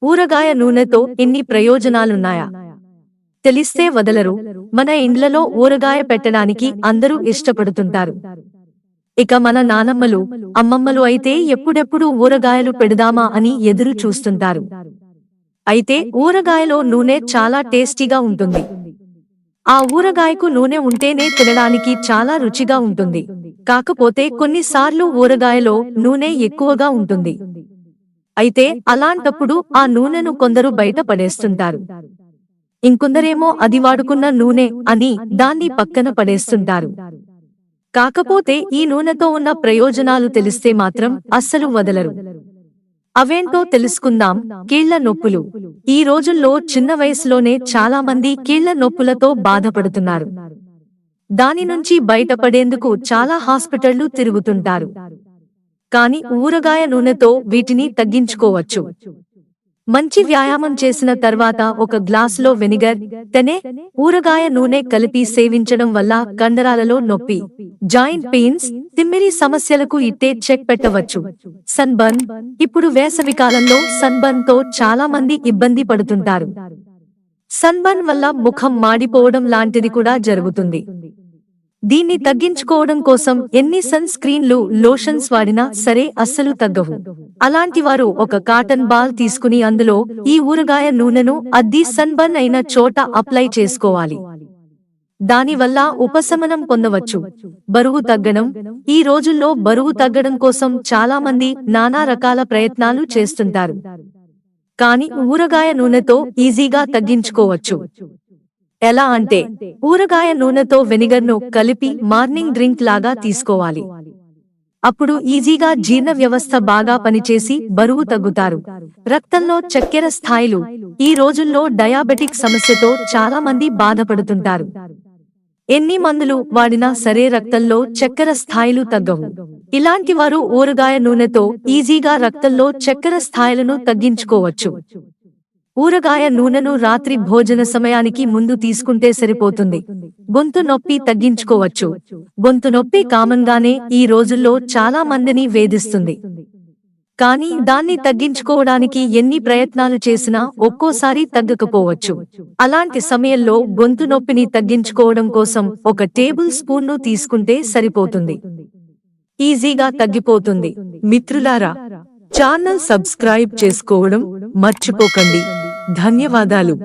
ఊరగాయ నూనెతో ఎన్ని ప్రయోజనాలున్నాయా తెలిస్తే వదలరు. మన ఇండ్లలో ఊరగాయ పెట్టడానికి అందరూ ఇష్టపడుతుంటారు. ఇక మన నానమ్మలు, అమ్మమ్మలు అయితే ఎప్పుడెప్పుడు ఊరగాయలు పెడదామా అని ఎదురు చూస్తుంటారు. అయితే ఊరగాయలో నూనె చాలా టేస్టీగా ఉంటుంది. ఆ ఊరగాయకు నూనె ఉంటేనే తినడానికి చాలా రుచిగా ఉంటుంది. కాకపోతే కొన్నిసార్లు ఊరగాయలో నూనె ఎక్కువగా ఉంటుంది. అయితే అలాంటప్పుడు ఆ నూనెను కొందరు బయట పడేస్తుంటారు. ఇంకొందరేమో అది వాడుకున్న నూనె అని దాన్ని పక్కన పడేస్తుంటారు. కాకపోతే ఈ నూనెతో ఉన్న ప్రయోజనాలు తెలిస్తే మాత్రం అస్సలు వదలరు. అవేంటో తెలుసుకుందాం. కీళ్ల నొప్పులు. ఈ రోజుల్లో చిన్న వయసులోనే చాలా మంది కీళ్ల నొప్పులతో బాధపడుతున్నారు. దాని నుంచి బయటపడేందుకు చాలా హాస్పిటళ్లు తిరుగుతుంటారు. కాని ఊరగాయ నూనెతో వీటిని తగ్గించుకోవచ్చు. మంచి వ్యాయామం చేసిన తర్వాత ఒక గ్లాసులో వెనిగర్, తేనె, ఊరగాయ నూనె కలిపి సేవించడం వల్ల కండరాలలో నొప్పి, జాయింట్ పెయిన్స్, తిమ్మిరి సమస్యలకు ఇట్టే చెక్ పెట్టవచ్చు. Sunburn. ఇప్పుడు వేసవికాలంలో సన్ బర్న్ తో చాలా మంది ఇబ్బంది పడుతుంటారు. సన్ బర్న్ వల్ల ముఖం మాడిపోవడం లాంటిది కూడా జరుగుతుంది. దీన్ని తగ్గించుకోవడం కోసం ఎన్ని సన్ స్క్రీన్లు, లోషన్స్ వాడినా సరే అస్సలు తగ్గవు. అలాంటి వారు ఒక కాటన్ బాల్ తీసుకుని అందులో ఈ ఊరగాయ నూనెను అద్ది సన్ బర్న్ అయిన చోట అప్లై చేసుకోవాలి. దానివల్ల ఉపశమనం పొందవచ్చు. బరువు తగ్గడం. ఈ రోజుల్లో బరువు తగ్గడం కోసం చాలా మంది నానా రకాల ప్రయత్నాలు చేస్తుంటారు. కాని ఊరగాయ నూనెతో ఈజీగా తగ్గించుకోవచ్చు. ఎలా అంటే, ఊరగాయ నూనెతో వెనిగర్ను కలిపి మార్నింగ్ డ్రింక్ లాగా తీసుకోవాలి. అప్పుడు ఈజీగా జీర్ణ వ్యవస్థ బాగా పనిచేసి బరువు తగ్గుతారు. రక్తంలో చక్కెర స్థాయిలు. ఈ రోజుల్లో డయాబెటిక్ సమస్యతో చాలా మంది బాధపడుతుంటారు. ఎన్ని మందులు వాడినా సరే రక్తంలో చక్కెర స్థాయిలు తగ్గవు. ఇలాంటి వారు ఊరగాయ నూనెతో ఈజీగా రక్తంలో చక్కెర స్థాయిలను తగ్గించుకోవచ్చు. ఊరగాయ నూనెను రాత్రి భోజన సమయానికి ముందు తీసుకుంటే సరిపోతుంది. గొంతు నొప్పి తగ్గించుకోవచ్చు. గొంతు నొప్పి కామన్ గానే ఈ రోజుల్లో చాలా మందిని వేధిస్తుంది. కానీ దాన్ని తగ్గించుకోవడానికి ఎన్ని ప్రయత్నాలు చేసినా ఒక్కోసారి తగ్గకపోవచ్చు. అలాంటి సమయంలో గొంతు నొప్పిని తగ్గించుకోవడం కోసం ఒక టేబుల్ స్పూన్ను తీసుకుంటే సరిపోతుంది. ఈజీగా తగ్గిపోతుంది. మిత్రులారా, ఛానల్ సబ్స్క్రైబ్ చేసుకోవడం మర్చిపోకండి. ధన్యవాదాలు.